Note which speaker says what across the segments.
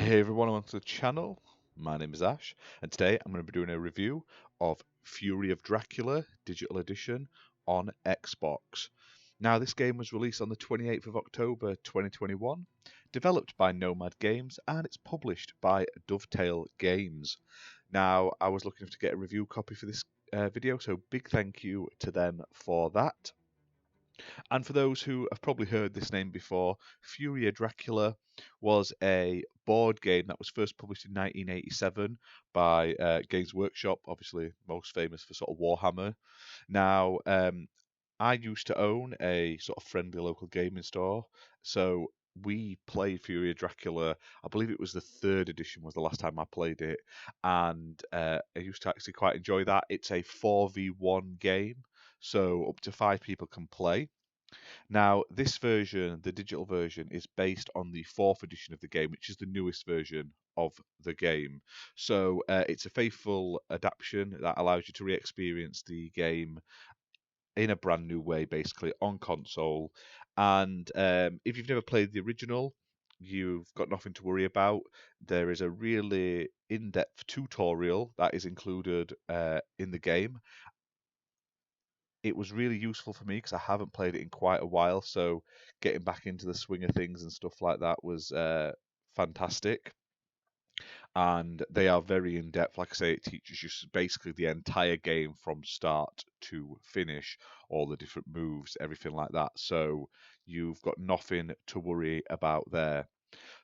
Speaker 1: Hey everyone, welcome to the channel. My name is Ash, and today I'm going to be doing a review of Fury of Dracula Digital Edition on Xbox. Now, this game was released on the 28th of October 2021, developed by Nomad Games, and it's published by Dovetail Games. Now, I was looking to get a review copy for this video, so big thank you to them for that. And for those who have probably heard this name before, Fury of Dracula was a board game that was first published in 1987 by Games Workshop, obviously most famous for sort of Warhammer. Now, I used to own a sort of friendly local gaming store, so we played Fury of Dracula. I believe it was the third edition was the last time I played it, and I used to actually quite enjoy that. It's a 4v1 game, so up to 5 people can play. Now, this version, the digital version, is based on the fourth edition of the game, which is the newest version of the game. So it's a faithful adaptation that allows you to re-experience the game in a brand new way, basically on console. And if you've never played the original, you've got nothing to worry about. There is a really in-depth tutorial that is included in the game. It was really useful for me because I haven't played it in quite a while, so getting back into the swing of things and stuff like that was fantastic. And they are very in depth. Like I say, it teaches you basically the entire game from start to finish, all the different moves, everything like that. So you've got nothing to worry about there.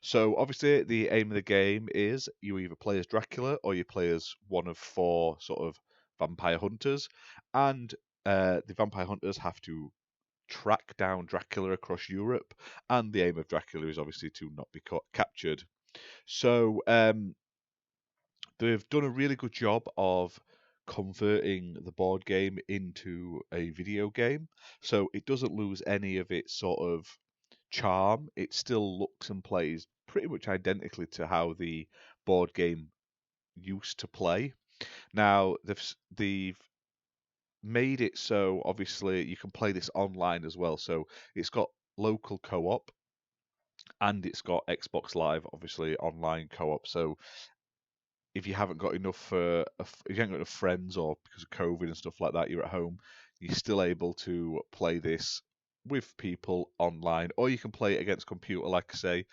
Speaker 1: So obviously, the aim of the game is you either play as Dracula or you play as one of 4 sort of vampire hunters, and the vampire hunters have to track down Dracula across Europe, and the aim of Dracula is obviously to not be captured. So they've done a really good job of converting the board game into a video game, so it doesn't lose any of its sort of charm. It still looks and plays pretty much identically to how the board game used to play. Now they've made it so obviously you can play this online as well. So it's got local co-op and it's got Xbox Live, obviously online co-op. So if you haven't got enough, if you haven't got enough friends or because of COVID and stuff like that, you're at home, you're still able to play this with people online, or you can play it against computer. Like I say,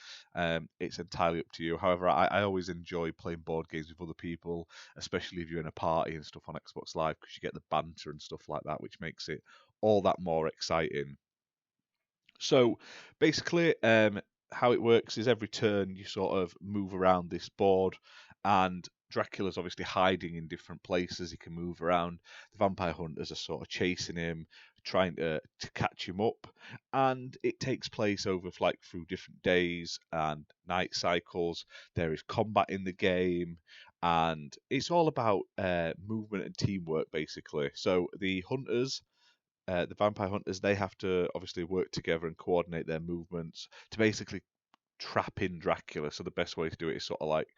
Speaker 1: it's entirely up to you. However, I always enjoy playing board games with other people, especially if you're in a party and stuff on Xbox Live, because you get the banter and stuff like that, which makes it all that more exciting. So basically, how it works is every turn you sort of move around this board, and Dracula's obviously hiding in different places. He can move around. The vampire hunters are sort of chasing him, trying to catch him up, and it takes place over like through different days and night cycles. There is combat in the game, and it's all about movement and teamwork basically. So the vampire hunters, they have to obviously work together and coordinate their movements to basically trap in Dracula. So the best way to do it is sort of like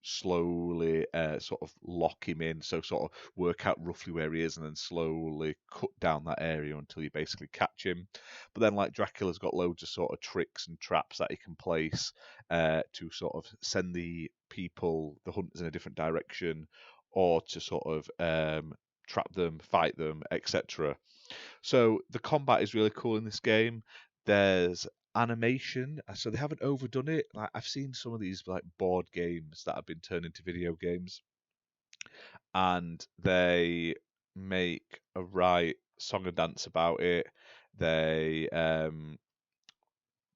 Speaker 1: slowly sort of lock him in. So sort of work out roughly where he is and then slowly cut down that area until you basically catch him. But then like Dracula's got loads of sort of tricks and traps that he can place to sort of send the people, the hunters, in a different direction, or to sort of trap them, fight them, etc. So the combat is really cool in this game. There's animation, so they haven't overdone it. Like I've seen some of these like board games that have been turned into video games, and they make a right song and dance about it. They um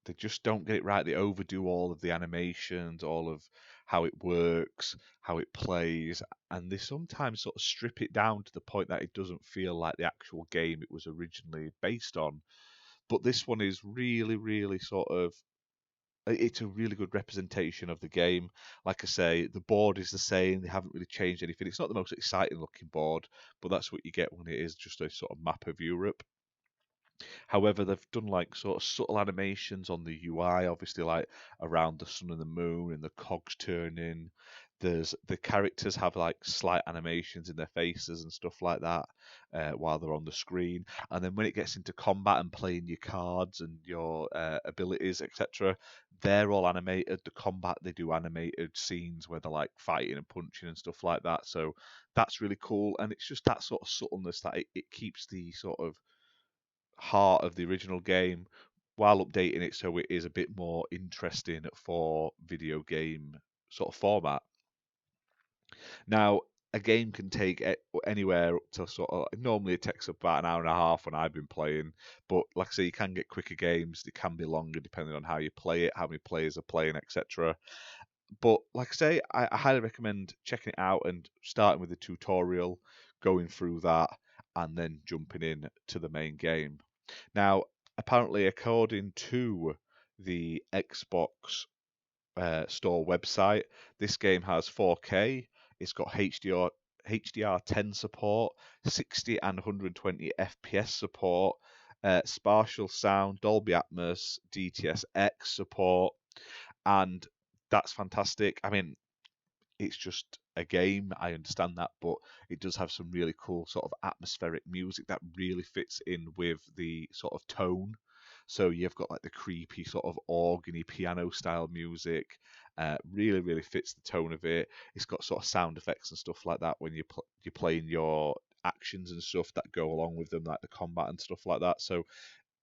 Speaker 1: they just don't get it right. They overdo all of the animations, all of how it works, how it plays, and they sometimes sort of strip it down to the point that it doesn't feel like the actual game it was originally based on. But this one is really, really sort of it's a really good representation of the game. Like I say, the board is the same. They haven't really changed anything. It's not the most exciting looking board, but that's what you get when it is just a sort of map of Europe. However, they've done like sort of subtle animations on the UI, obviously like around the sun and the moon and the cogs turning. The characters have like slight animations in their faces and stuff like that while they're on the screen. And then when it gets into combat and playing your cards and your abilities, etc., they're all animated. The combat, they do animated scenes where they're like fighting and punching and stuff like that. So that's really cool. And it's just that sort of subtleness that it keeps the sort of heart of the original game while updating it so it is a bit more interesting for video game sort of format. Now, a game can take anywhere up to sort of, normally it takes about an hour and a half when I've been playing, but like I say, you can get quicker games. They can be longer depending on how you play it, how many players are playing, etc. But like I say, I highly recommend checking it out and starting with the tutorial, going through that, and then jumping in to the main game. Now, apparently, according to the Xbox store website, this game has 4K. It's got HDR10 support, 60 and 120 FPS support, spatial sound, Dolby Atmos, DTS-X support, and that's fantastic. I mean, it's just a game, I understand that, but it does have some really cool sort of atmospheric music that really fits in with the sort of tone. So you've got like the creepy sort of organy piano style music, really really fits the tone of it. It's got sort of sound effects and stuff like that when you're playing your actions and stuff that go along with them, like the combat and stuff like that. So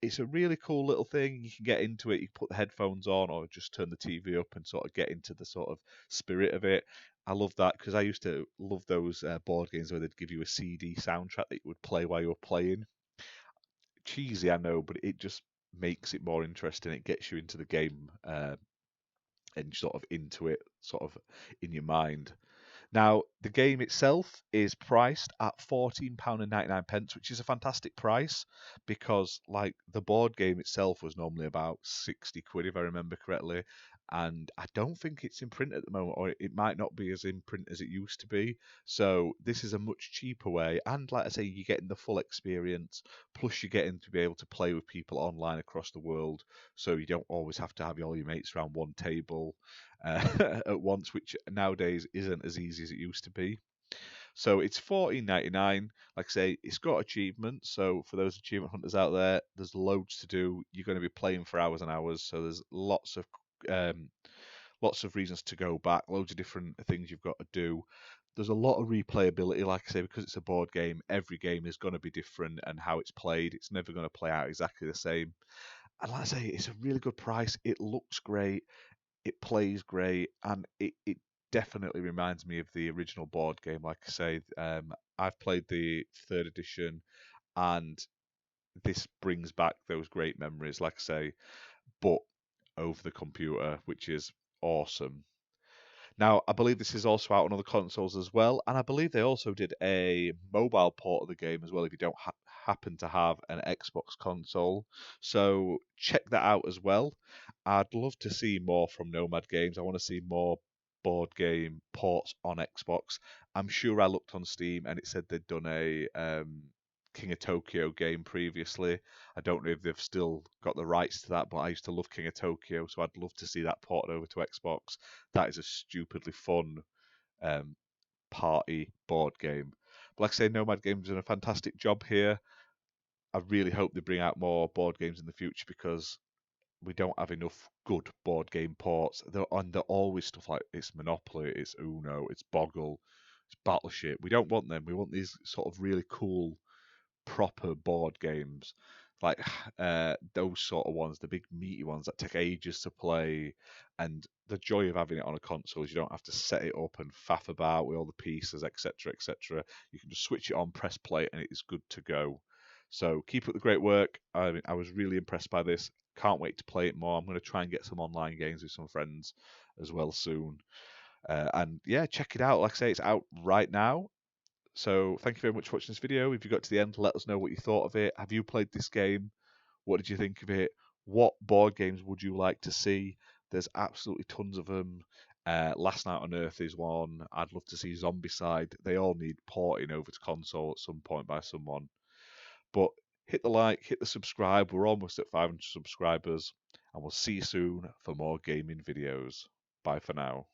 Speaker 1: it's a really cool little thing. You can get into it. You can put the headphones on or just turn the TV up and sort of get into the sort of spirit of it. I love that because I used to love those board games where they'd give you a CD soundtrack that you would play while you were playing. Cheesy, I know, but it just makes it more interesting. It gets you into the game and sort of into it, sort of in your mind. Now, the game itself is priced at £14.99, which is a fantastic price because, like, the board game itself was normally about 60 quid, if I remember correctly. And I don't think it's in print at the moment, or it might not be as in print as it used to be. So, this is a much cheaper way. And, like I say, you're getting the full experience, plus, you're getting to be able to play with people online across the world. So, you don't always have to have all your mates around one table at once, which nowadays isn't as easy as it used to be. So it's 14.99. Like I say, it's got achievements. So for those achievement hunters out there, there's loads to do. You're going to be playing for hours and hours. So there's um, lots of reasons to go back. Loads of different things you've got to do. There's a lot of replayability, like I say, because it's a board game. Every game is going to be different, and how it's played, it's never going to play out exactly the same. And like I say, it's a really good price. It looks great, it plays great, and it definitely reminds me of the original board game. Like I say, I've played the third edition, and this brings back those great memories. Like I say, but over the computer, which is awesome. Now, I believe this is also out on other consoles as well, and I believe they also did a mobile port of the game as well if you don't happen to have an Xbox console. So check that out as well. I'd love to see more from Nomad Games. I want to see more board game ports on Xbox. I'm sure I looked on Steam and it said they'd done a King of Tokyo game previously. I don't know if they've still got the rights to that, but I used to love King of Tokyo, so I'd love to see that ported over to Xbox. That is a stupidly fun um, party board game. But like I say, Nomad Games done a fantastic job here. I really hope they bring out more board games in the future because we don't have enough good board game ports. They're always stuff like it's Monopoly, it's Uno, it's Boggle, it's Battleship. We don't want them. We want these sort of really cool proper board games, like those sort of ones, the big meaty ones that take ages to play. And the joy of having it on a console is you don't have to set it up and faff about with all the pieces, etc., etc. You can just switch it on, press play, and it is good to go. So keep up the great work. I mean, I was really impressed by this. Can't wait to play it more. I'm going to try and get some online games with some friends as well soon. And yeah, check it out. Like I say, it's out right now. So thank you very much for watching this video. If you got to the end, let us know what you thought of it. Have you played this game? What did you think of it? What board games would you like to see? There's absolutely tons of them. Last Night on Earth is one. I'd love to see Zombicide. They all need porting over to console at some point by someone. But hit the like, hit the subscribe. We're almost at 500 subscribers. And we'll see you soon for more gaming videos. Bye for now.